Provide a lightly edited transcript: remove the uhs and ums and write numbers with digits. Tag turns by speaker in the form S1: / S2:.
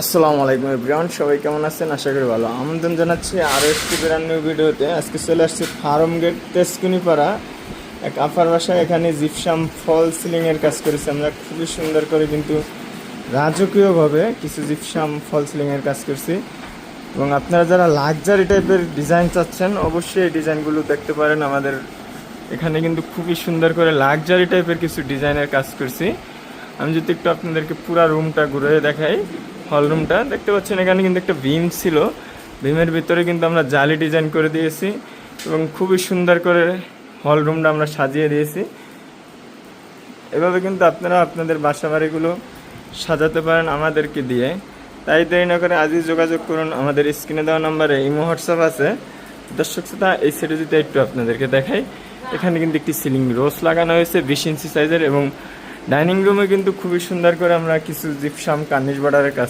S1: আসসালামু আলাইকুম এভরিওয়ান, সবাই কেমন আছেন? আশা করি ভালো। আমন্ত্রণ জানাচ্ছি আরও একটি ব্র্যান্ড নিউ ভিডিওতে। আজকে চলে আসছি ফার্ম গেট তেজকুনিপাড়া এক আপার বাসায়। এখানে জিপসাম ফল সিলিংয়ের কাজ করেছি আমরা খুবই সুন্দর করে, কিন্তু রাজকীয়ভাবে কিছু জিপসাম ফল সিলিংয়ের কাজ করছি। এবং আপনারা যারা লাক্সারি টাইপের ডিজাইন চাচ্ছেন অবশ্যই এই ডিজাইনগুলো দেখতে পারেন। আমাদের এখানে কিন্তু খুবই সুন্দর করে লাক্সারি টাইপের কিছু ডিজাইনের কাজ করছি। আমি যদি একটু আপনাদেরকে পুরো রুমটা ঘুরে দেখাই, হল রুমটা দেখতে পাচ্ছেন, এখানে কিন্তু একটা বিম ছিল, বিমের ভিতরে কিন্তু আমরা জালি ডিজাইন করে দিয়েছি এবং খুবই সুন্দর করে হল রুমটা আমরা সাজিয়ে দিয়েছি। এভাবে কিন্তু আপনারা আপনাদের বাসা বাড়িগুলো সাজাতে পারেন আমাদেরকে দিয়ে। তাই দেরি না করে আজই যোগাযোগ করুন। আমাদের স্ক্রিনে দেওয়া নাম্বারে ইমো হোয়াটসঅ্যাপ আছে। দর্শক শ্রোতা, এই সেটে যদি একটু আপনাদেরকে দেখাই, এখানে কিন্তু একটি সিলিং রোজ লাগানো হয়েছে 20 ইঞ্চি সাইজের, এবং ডাইনিং রুমে কিন্তু খুবই সুন্দর করে আমরা কিছু জিপসাম কার্নিশ বর্ডারের কাজ